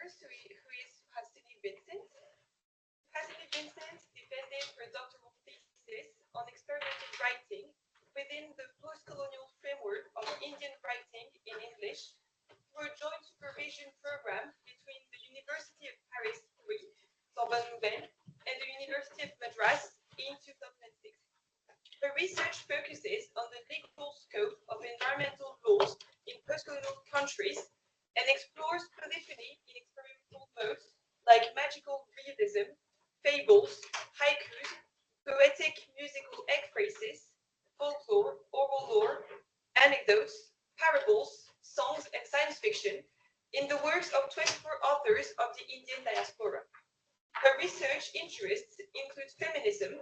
first, who is Suhasini Vincent. Suhasini Vincent defended her doctoral thesis on experimental writing within the post-colonial framework of Indian writing in English through a joint supervision program between the University of Paris 3, Sorbonne Nouvelle, and the University of Madras in 2006. Her research focuses on the legal scope of environmental laws in post-colonial countries and explores polyphony in experimental modes like magical realism, fables, haikus, poetic musical ekphrases, folklore, oral lore, anecdotes, parables, songs, and science fiction in the works of 24 authors of the Indian diaspora. Her research interests include feminism,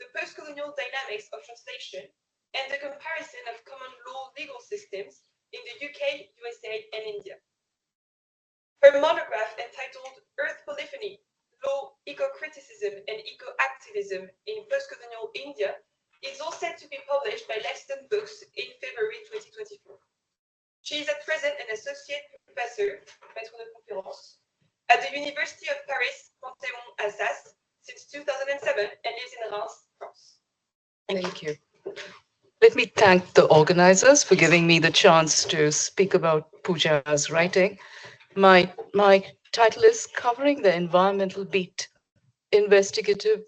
the post-colonial dynamics of translation, and the comparison of common law legal systems in the UK, USA, and India. Her monograph entitled Earth Polyphony, Law, Eco-Criticism, and Eco-Activism in Post-Colonial India is all set to be published by Lexington Books in February 2024. She is at present an associate professor, maître de conférence, at the University of Paris, Panthéon-Assas since 2007 and lives in Reims, France. Thank you. Let me thank the organizers for giving me the chance to speak about Puja's writing. My title is Covering the Environmental Beat, Investigative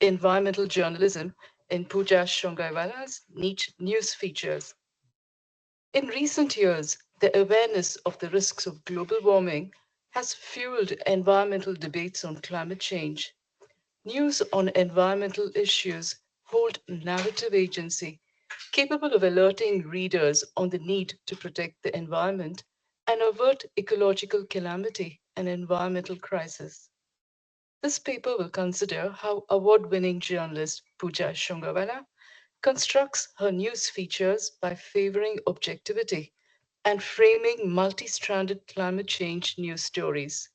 Environmental Journalism in Puja Changoiwala's News Features. In recent years, the awareness of the risks of global warming has fueled environmental debates on climate change. News on environmental issues hold narrative agency, capable of alerting readers on the need to protect the environment and avert ecological calamity and environmental crisis. This paper will consider how award-winning journalist Puja Changoiwala constructs her news features by favoring objectivity and framing multi-stranded climate change news stories.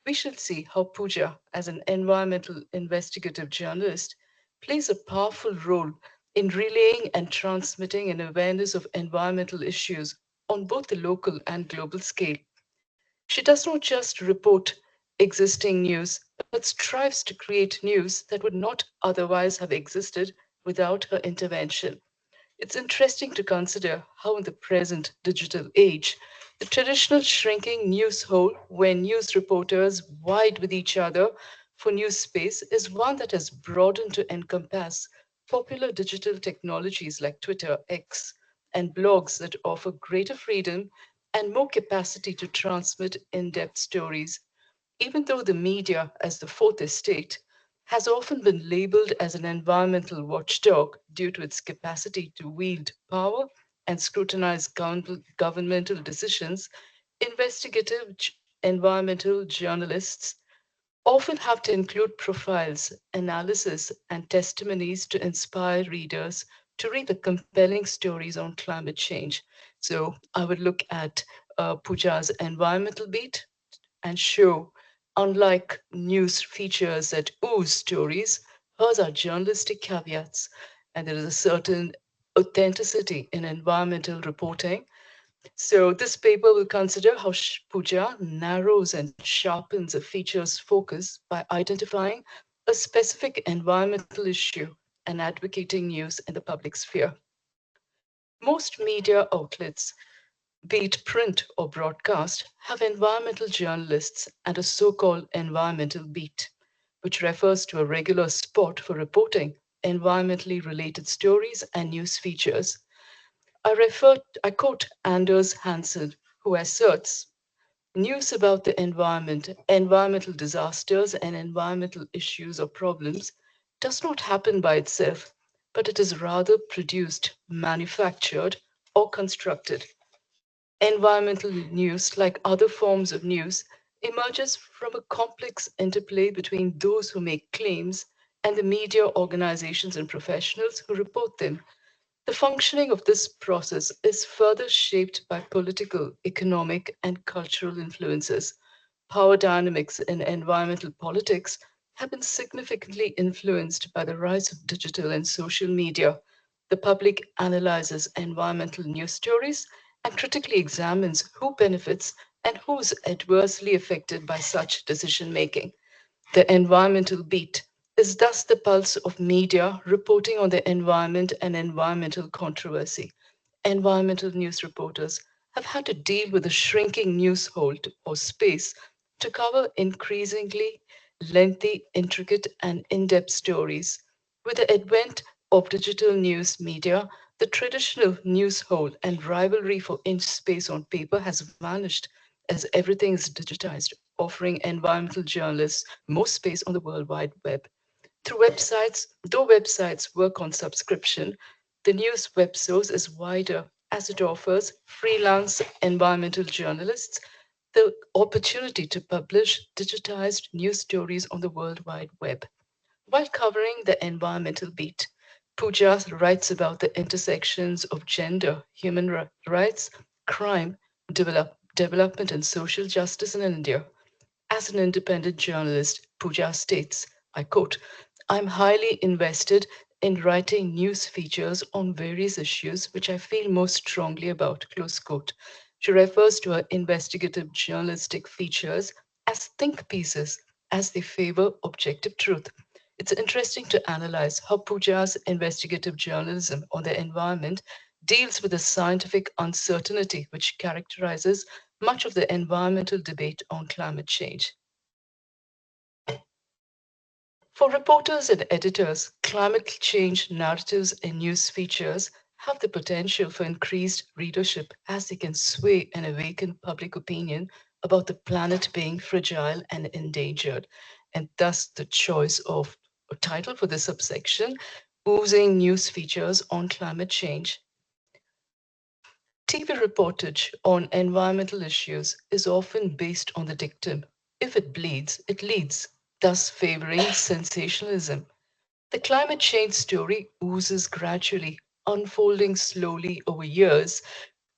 We shall see how Puja, as an environmental investigative journalist, plays a powerful role in relaying and transmitting an awareness of environmental issues on both the local and global scale. She does not just report existing news, but strives to create news that would not otherwise have existed without her intervention. It's interesting to consider how, in the present digital age, the traditional shrinking news hole where news reporters vied with each other for news space is one that has broadened to encompass popular digital technologies like Twitter, X, and blogs that offer greater freedom and more capacity to transmit in depth stories. Even though the media, as the fourth estate, has often been labeled as an environmental watchdog due to its capacity to wield power and scrutinize governmental decisions, investigative environmental journalists often have to include profiles, analysis, and testimonies to inspire readers to read the compelling stories on climate change. So I would look at Puja's environmental beat and show, unlike news features that ooze stories, hers are journalistic caveats, and there is a certain authenticity in environmental reporting. So this paper will consider how Puja narrows and sharpens a feature's focus by identifying a specific environmental issue and advocating news in the public sphere. Most media outlets, be it print or broadcast, have environmental journalists and a so-called environmental beat, which refers to a regular spot for reporting environmentally related stories and news features. I quote Anders Hansen, who asserts news about the environment, environmental disasters, and environmental issues or problems does not happen by itself, but it is rather produced, manufactured, or constructed. Environmental news, like other forms of news, emerges from a complex interplay between those who make claims and the media organizations and professionals who report them. The functioning of this process is further shaped by political, economic, and cultural influences. Power dynamics in environmental politics have been significantly influenced by the rise of digital and social media. The public analyzes environmental news stories and critically examines who benefits and who's adversely affected by such decision-making. The environmental beat is thus the pulse of media reporting on the environment and environmental controversy. Environmental news reporters have had to deal with a shrinking news hole or space to cover increasingly lengthy, intricate, and in depth stories. With the advent of digital news media, the traditional news hole and rivalry for inch space on paper has vanished as everything is digitized, offering environmental journalists more space on the World Wide Web. Through websites, though websites work on subscription, the news web source is wider as it offers freelance environmental journalists the opportunity to publish digitized news stories on the World Wide Web. While covering the environmental beat, Puja writes about the intersections of gender, human rights, crime, development, and social justice in India. As an independent journalist, Puja states, I quote, I'm highly invested in writing news features on various issues which I feel most strongly about, close quote. She refers to her investigative journalistic features as think pieces, as they favor objective truth. It's interesting to analyze how Puja's investigative journalism on the environment deals with the scientific uncertainty which characterizes much of the environmental debate on climate change. For reporters and editors, climate change narratives and news features have the potential for increased readership as they can sway and awaken public opinion about the planet being fragile and endangered. And thus, the choice of a title for this subsection, Oozing News Features on Climate Change. TV reportage on environmental issues is often based on the dictum if it bleeds, it leads, thus favoring sensationalism. The climate change story oozes gradually, unfolding slowly over years,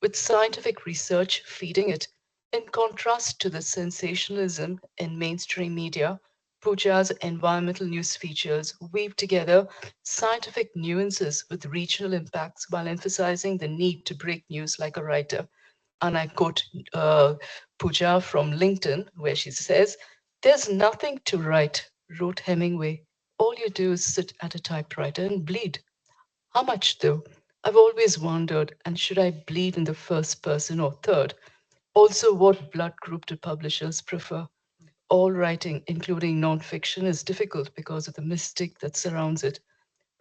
with scientific research feeding it. In contrast to the sensationalism in mainstream media, Puja's environmental news features weave together scientific nuances with regional impacts while emphasizing the need to break news like a writer. And I quote Puja from LinkedIn, where she says, There's nothing to write, wrote Hemingway. All you do is sit at a typewriter and bleed. How much, though? I've always wondered, and should I bleed in the first person or third? Also, what blood group do publishers prefer? All writing, including nonfiction, is difficult because of the mystique that surrounds it.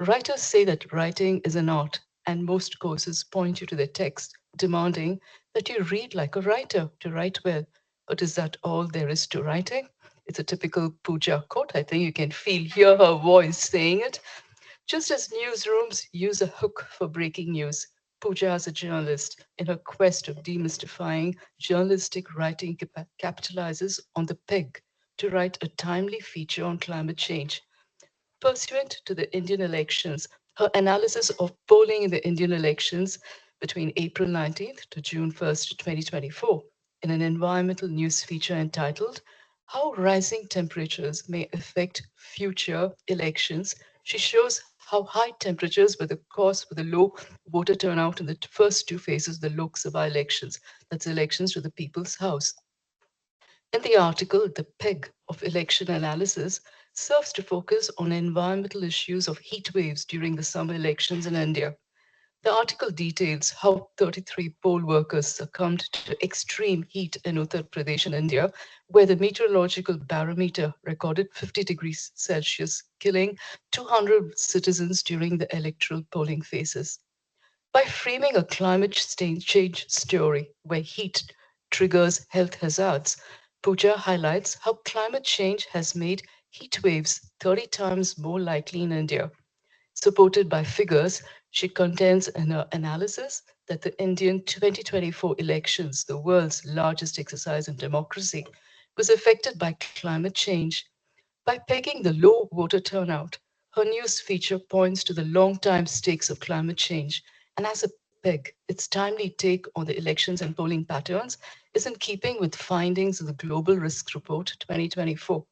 Writers say that writing is an art, and most courses point you to the text, demanding that you read like a writer to write well. But is that all there is to writing? It's a typical Puja quote. I think you can hear her voice saying it. Just as newsrooms use a hook for breaking news, Puja, as a journalist, in her quest of demystifying journalistic writing, capitalizes on the peg to write a timely feature on climate change. Pursuant to the Indian elections, her analysis of polling in the Indian elections between April 19th to June 1st, 2024, in an environmental news feature entitled How Rising Temperatures May Affect Future Elections, she shows how high temperatures were the cause for the low voter turnout in the first two phases of the Lok Sabha elections, that's elections to the People's House. In the article, the peg of election analysis serves to focus on environmental issues of heat waves during the summer elections in India. The article details how 33 poll workers succumbed to extreme heat in Uttar Pradesh in India, where the meteorological barometer recorded 50 degrees Celsius, killing 200 citizens during the electoral polling phases. By framing a climate change story where heat triggers health hazards, Pooja highlights how climate change has made heat waves 30 times more likely in India. Supported by figures, she contends in her analysis that the Indian 2024 elections, the world's largest exercise in democracy, was affected by climate change. By pegging the low voter turnout, her news feature points to the long-time stakes of climate change, and as a peg, its timely take on the elections and polling patterns is in keeping with findings of the Global Risk Report 2024.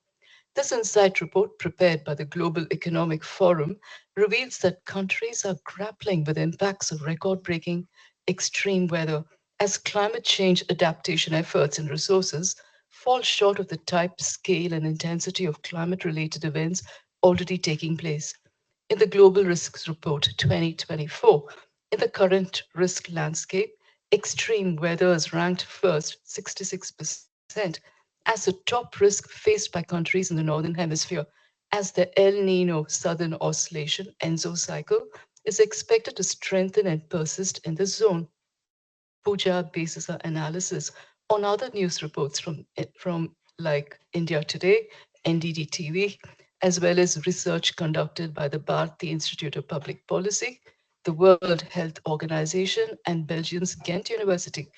This insight report, prepared by the Global Economic Forum, reveals that countries are grappling with impacts of record breaking extreme weather as climate change adaptation efforts and resources fall short of the type, scale, and intensity of climate-related events already taking place. In the Global Risks Report 2024, in the current risk landscape, extreme weather is ranked first, 66%, as a top risk faced by countries in the Northern Hemisphere, as the El Nino Southern Oscillation ENSO cycle is expected to strengthen and persist in the zone. Puja bases her analysis on other news reports from like India Today, NDD TV, as well as research conducted by the Bharati Institute of Public Policy, the World Health Organization, and Belgium's Ghent University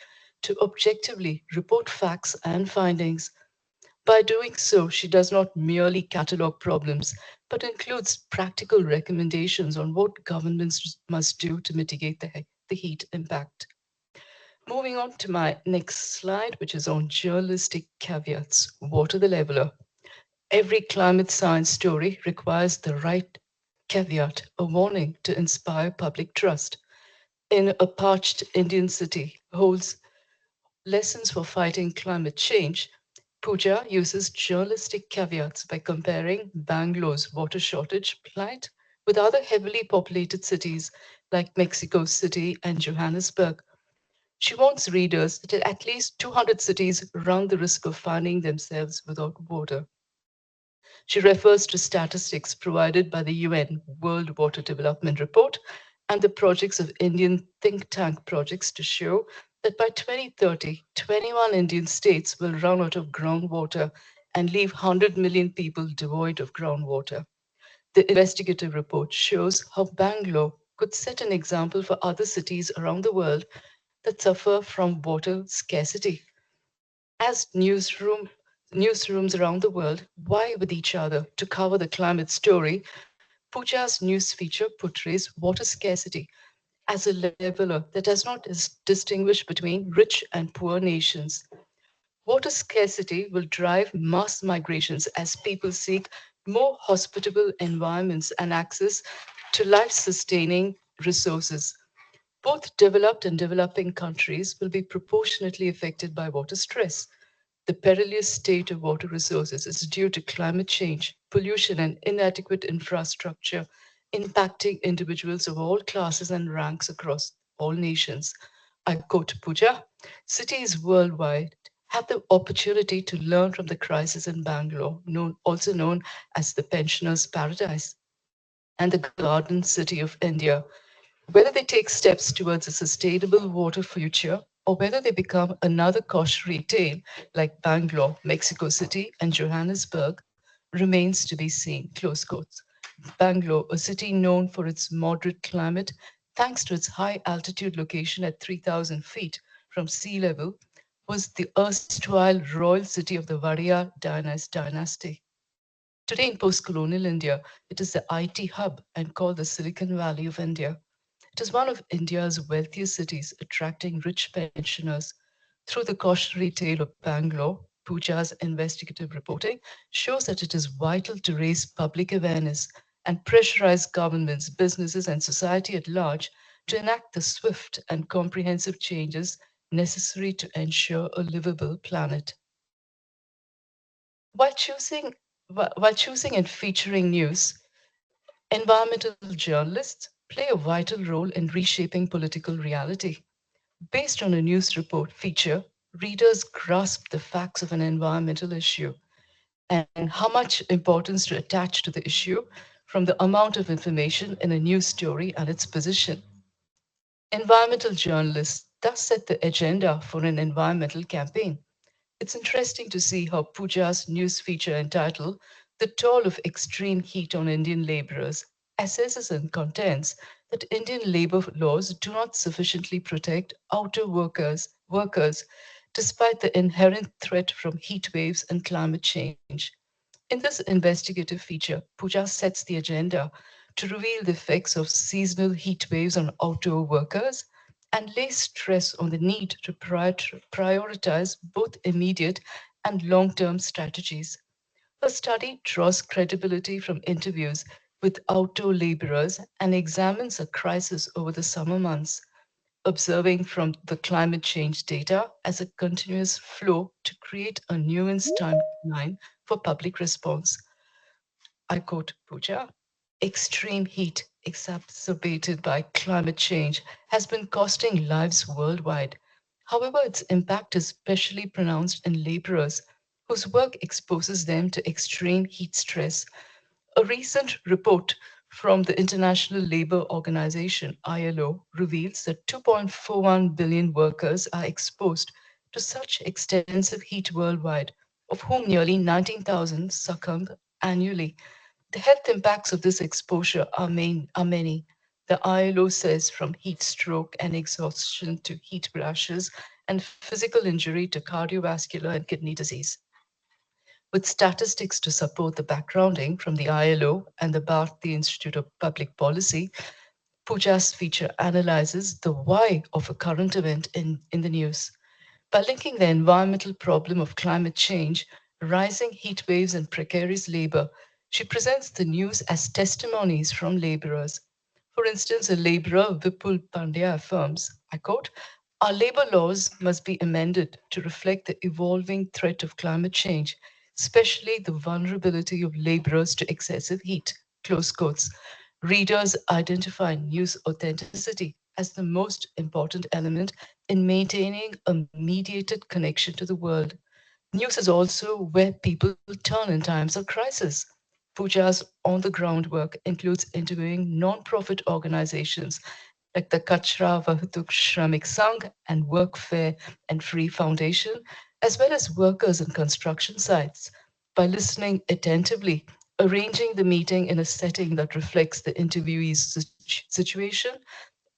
to objectively report facts and findings. By doing so, she does not merely catalog problems, but includes practical recommendations on what governments must do to mitigate the heat impact. Moving on to my next slide, which is on journalistic caveats. Water the leveler. Every climate science story requires the right caveat, a warning to inspire public trust. In a parched Indian city holds lessons for fighting climate change, Puja uses journalistic caveats by comparing Bangalore's water shortage plight with other heavily populated cities like Mexico City and Johannesburg. She warns readers that at least 200 cities run the risk of finding themselves without water. She refers to statistics provided by the UN World Water Development Report and the projects of Indian think tank projects to show that by 2030, 21 Indian states will run out of groundwater and leave 100 million people devoid of groundwater. The investigative report shows how Bangalore could set an example for other cities around the world that suffer from water scarcity. As newsrooms around the world vie with each other to cover the climate story, Puja's news feature portrays water scarcity as a leveler that does not distinguish between rich and poor nations. Water scarcity will drive mass migrations as people seek more hospitable environments and access to life sustaining resources. Both developed and developing countries will be proportionately affected by water stress. The perilous state of water resources is due to climate change, pollution, and inadequate infrastructure impacting individuals of all classes and ranks across all nations. I quote Puja: cities worldwide have the opportunity to learn from the crisis in Bangalore, also known as the pensioners' paradise, and the garden city of India, whether they take steps towards a sustainable water future or whether they become another cautionary tale like Bangalore, Mexico City, and Johannesburg remains to be seen. Close quotes. Bangalore, a city known for its moderate climate, thanks to its high altitude location at 3,000 feet from sea level, was the erstwhile royal city of the Vadiya dynasty. Today, in post colonial India, it is the IT hub and called the Silicon Valley of India. It is one of India's wealthiest cities, attracting rich pensioners. Through the cautionary tale of Bangalore, Puja's investigative reporting shows that it is vital to raise public awareness and pressurize governments, businesses, and society at large to enact the swift and comprehensive changes necessary to ensure a livable planet. While choosing, while choosing and featuring news, environmental journalists play a vital role in reshaping political reality. Based on a news report feature, readers grasp the facts of an environmental issue and how much importance to attach to the issue from the amount of information in a news story and its position. Environmental journalists thus set the agenda for an environmental campaign. It's interesting to see how Puja's news feature entitled The Toll of Extreme Heat on Indian Laborers assesses and contends that Indian labor laws do not sufficiently protect workers despite the inherent threat from heat waves and climate change. In this investigative feature, Puja sets the agenda to reveal the effects of seasonal heat waves on outdoor workers and lays stress on the need to prioritize both immediate and long term strategies. Her study draws credibility from interviews with outdoor laborers and examines a crisis over the summer months. observing from the climate change data as a continuous flow to create a nuanced timeline for public response. I quote Puja, extreme heat exacerbated by climate change has been costing lives worldwide. However, its impact is especially pronounced in laborers whose work exposes them to extreme heat stress. A recent report from the International Labour Organization, ILO, reveals that 2.41 billion workers are exposed to such extensive heat worldwide, of whom nearly 19,000 succumb annually. The health impacts of this exposure are many. The ILO says from heat stroke and exhaustion to heat rashes and physical injury to cardiovascular and kidney disease. With statistics to support the backgrounding from the ILO and the Bharati Institute of Public Policy, Pooja's feature analyzes the why of a current event in the news. By linking the environmental problem of climate change, rising heat waves, and precarious labor, she presents the news as testimonies from laborers. For instance, a laborer, Vipul Pandya, affirms, I quote, our labor laws must be amended to reflect the evolving threat of climate change, especially the vulnerability of laborers to excessive heat. Close quotes. Readers identify news authenticity as the most important element in maintaining a mediated connection to the world. News is also where people turn in times of crisis. Puja's on the ground work includes interviewing non-profit organizations like the Kachra Vahutuk Shramik Sangh and Workfare and Free Foundation, as well as workers in construction sites. By listening attentively, arranging the meeting in a setting that reflects the interviewee's situation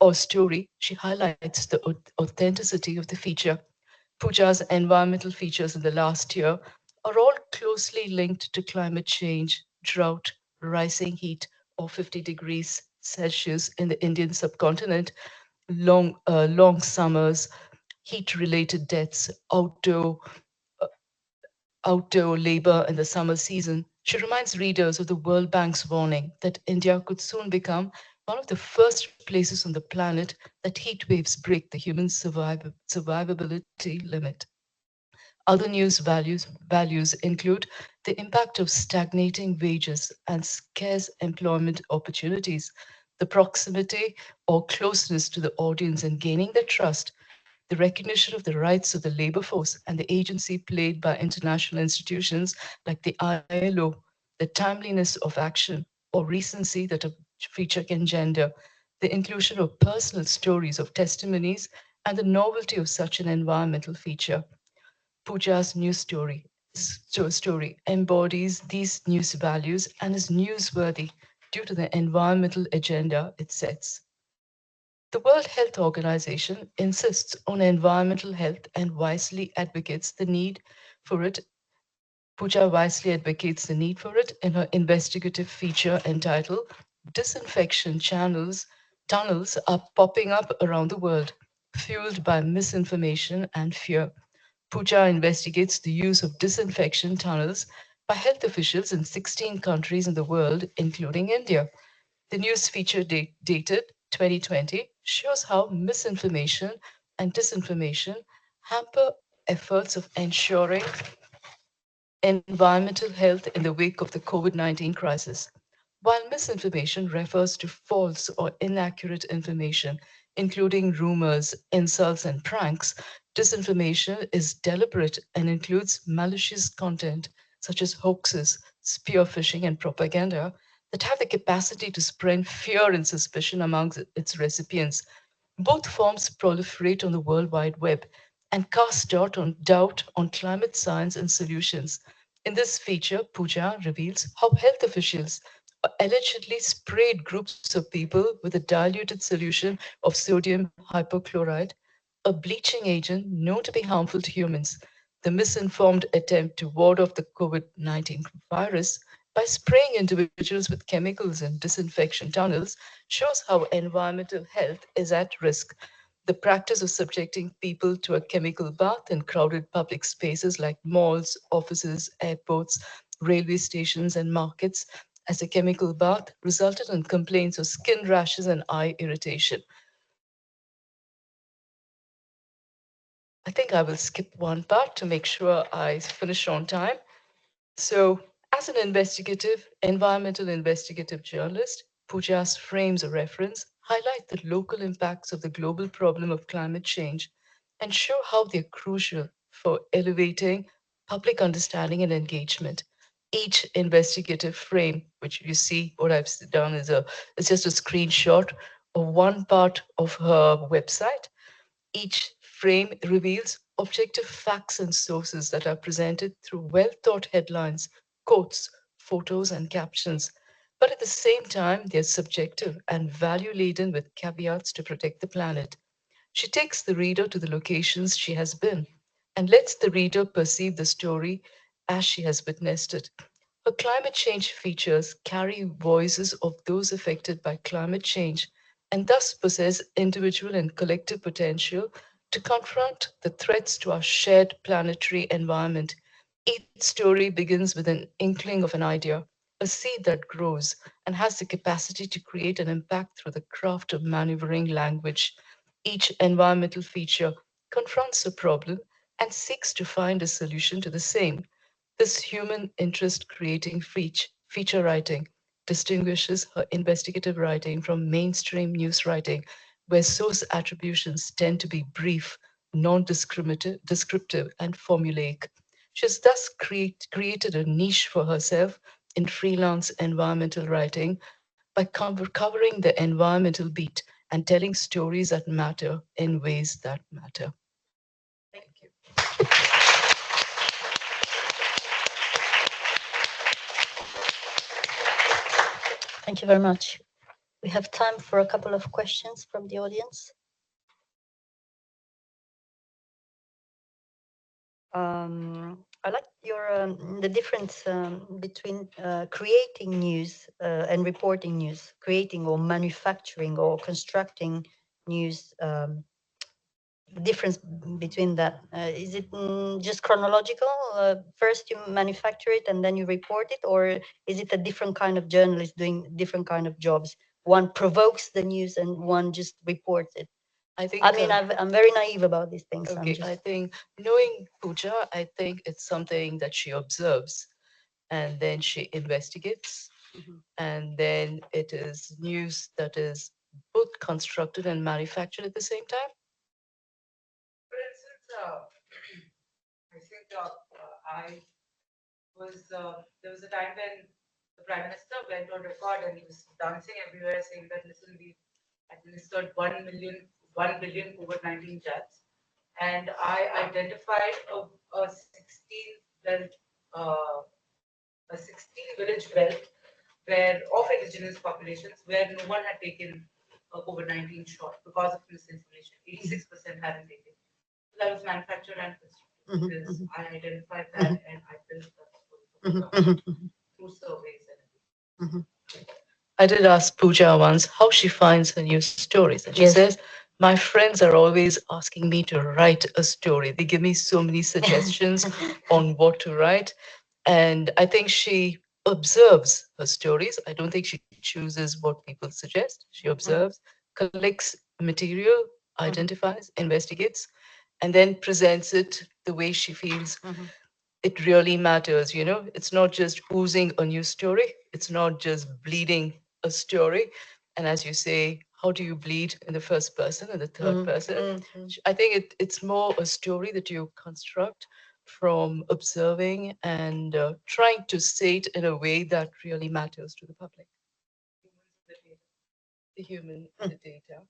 or story, she highlights the authenticity of the feature. Puja's environmental features in the last year are all closely linked to climate change, drought, rising heat, or 50 degrees Celsius in the Indian subcontinent, long summers, heat-related deaths, outdoor labor in the summer season. She reminds readers of the World Bank's warning that India could soon become one of the first places on the planet that heat waves break the human survivability limit. Other values include the impact of stagnating wages and scarce employment opportunities, the proximity or closeness to the audience and gaining their trust, the recognition of the rights of the labor force and the agency played by international institutions like the ILO, the timeliness of action or recency that a feature can engender, the inclusion of personal stories of testimonies, and the novelty of such an environmental feature. Pooja's news story embodies these news values and is newsworthy due to the environmental agenda it sets. The World Health Organization insists on environmental health and wisely advocates the need for it. Pooja wisely advocates the need for it in her investigative feature entitled Disinfection Tunnels are popping up around the world, fueled by misinformation and fear. Puja investigates the use of disinfection tunnels by health officials in 16 countries in the world, including India. The news feature dated 2020 shows how misinformation and disinformation hamper efforts of ensuring environmental health in the wake of the COVID-19 crisis. While misinformation refers to false or inaccurate information, including rumors, insults, and pranks, disinformation is deliberate and includes malicious content such as hoaxes, spear phishing, and propaganda that have the capacity to spread fear and suspicion amongst its recipients. Both forms proliferate on the World Wide Web and cast doubt on climate science and solutions. In this feature, Pooja reveals how health officials allegedly sprayed groups of people with a diluted solution of sodium hypochlorite, a bleaching agent known to be harmful to humans. The misinformed attempt to ward off the COVID-19 virus by spraying individuals with chemicals in disinfection tunnels shows how environmental health is at risk. The practice of subjecting people to a chemical bath in crowded public spaces like malls, offices, airports, railway stations, and markets as a chemical bath resulted in complaints of skin rashes and eye irritation. I think I will skip one part to make sure I finish on time. So, as an environmental investigative journalist, Puja's frames of reference highlight the local impacts of the global problem of climate change and show how they're crucial for elevating public understanding and engagement. Each investigative frame, which you see, what I've done is just a screenshot of one part of her website. Each frame reveals objective facts and sources that are presented through well thought headlines, quotes, photos, and captions. But at the same time, they're subjective and value laden with caveats to protect the planet. She takes the reader to the locations she has been and lets the reader perceive the story as she has witnessed it. Her climate change features carry voices of those affected by climate change and thus possess individual and collective potential to confront the threats to our shared planetary environment. Each story begins with an inkling of an idea, a seed that grows and has the capacity to create an impact through the craft of maneuvering language. Each environmental feature confronts a problem and seeks to find a solution to the same. This human interest creating feature writing distinguishes her investigative writing from mainstream news writing, where source attributions tend to be brief, descriptive, and formulaic. She has thus created a niche for herself in freelance environmental writing by covering the environmental beat and telling stories that matter in ways that matter. Thank you. Thank you very much. We have time for a couple of questions from the audience. I like your the difference between creating news and reporting news, creating or manufacturing or constructing news. The difference between that is it just chronological? First you manufacture it and then you report it, or is it a different kind of journalist doing different kind of jobs? One provokes the news and one just reports it. I mean, I'm very naive about these things. Okay, I think knowing Puja, I think it's something that she observes and then she investigates. And then it is news that is both constructed and manufactured at the same time. For instance, I think there was a time when the Prime Minister went on record and he was dancing everywhere saying that, listen, we've administered 1 billion COVID-19 jabs. And I identified a 16 village belt where of indigenous populations where no one had taken a COVID-19 shot because of misinformation. 86% hadn't taken. That was manufactured and constructed because I identified that and I built that through surveys and I did ask Puja once how she finds her news stories, and she says, "My friends are always asking me to write a story. They give me so many suggestions on what to write, and I think she observes her stories. I don't think she chooses what people suggest. She observes, collects material, identifies, investigates, and then presents it the way she feels it really matters. It's not just oozing a new story, it's not just bleeding a story. And as you say, how do you bleed in the first person and the third person? I think it's more a story that you construct from observing and trying to say it in a way that really matters to the public. The human and the data.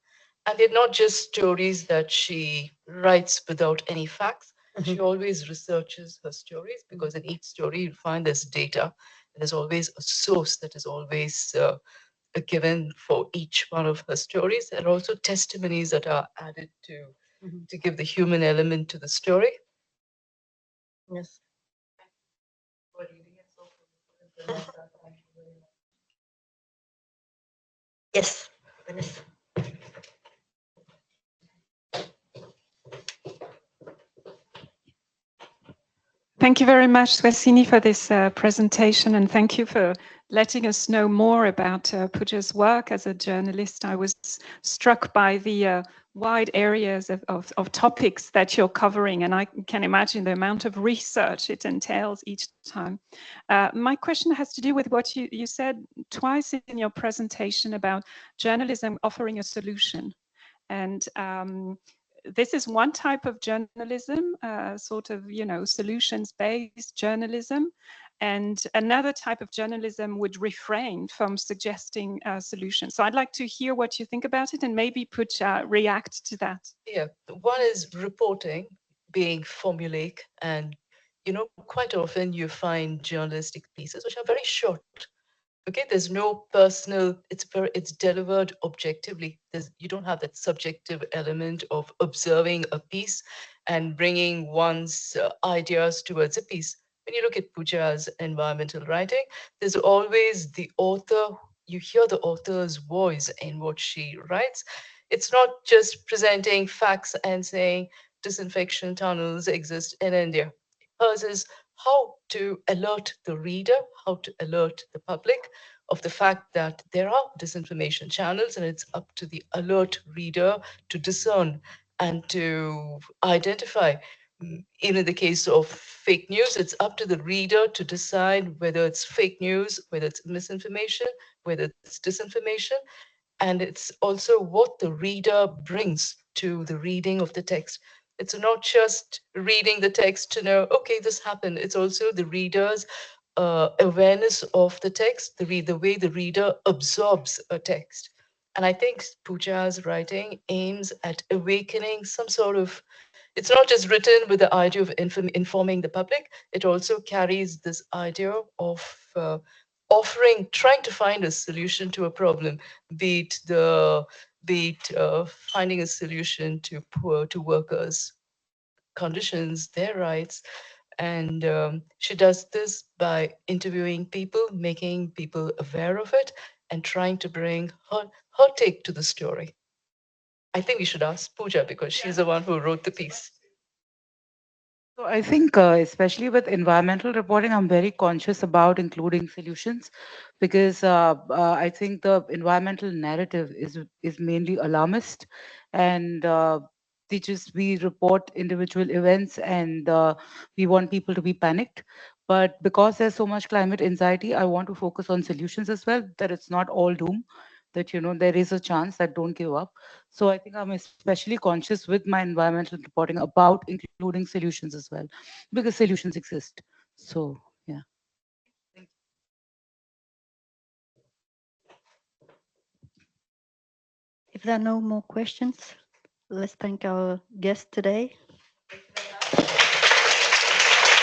And they're not just stories that she writes without any facts. She always researches her stories because in each story you find there's data. There's always a source that is always given for each one of her stories. There are also testimonies that are added to give the human element to the story. Yes. Yes. Yes. Thank you very much, Suhasini, for this presentation, and thank you for letting us know more about Puja's work as a journalist. I was struck by the wide areas of topics that you're covering, and I can imagine the amount of research it entails each time. My question has to do with what you said twice in your presentation about journalism offering a solution. And this is one type of journalism, sort of, solutions-based journalism. And another type of journalism would refrain from suggesting solutions. So I'd like to hear what you think about it and maybe react to that. Yeah, one is reporting, being formulaic, and quite often you find journalistic pieces which are very short. Okay, there's no personal, it's delivered objectively. You don't have that subjective element of observing a piece and bringing one's ideas towards a piece. When you look at Puja's environmental writing, there's always the author, you hear the author's voice in what she writes. It's not just presenting facts and saying disinfection tunnels exist in India. Hers is how to alert the reader, how to alert the public of the fact that there are disinformation channels, and it's up to the alert reader to discern and to identify. Even in the case of fake news, it's up to the reader to decide whether it's fake news, whether it's misinformation, whether it's disinformation. And it's also what the reader brings to the reading of the text. It's not just reading the text to know, okay, this happened. It's also the reader's awareness of the text, the way the reader absorbs a text. And I think Puja's writing aims at awakening some sort of, it's not just written with the idea of informing the public, it also carries this idea of trying to find a solution to a problem, be it finding a solution to workers' conditions, their rights. And she does this by interviewing people, making people aware of it, and trying to bring her take to the story. I think we should ask Puja because she's the one who wrote the piece. So I think, especially with environmental reporting, I'm very conscious about including solutions because I think the environmental narrative is mainly alarmist, and we report individual events and we want people to be panicked. But because there's so much climate anxiety, I want to focus on solutions as well. That it's not all doom. That there is a chance that don't give up. So I think I'm especially conscious with my environmental reporting about including solutions as well, because solutions exist. So yeah. If there are no more questions, let's thank our guest today.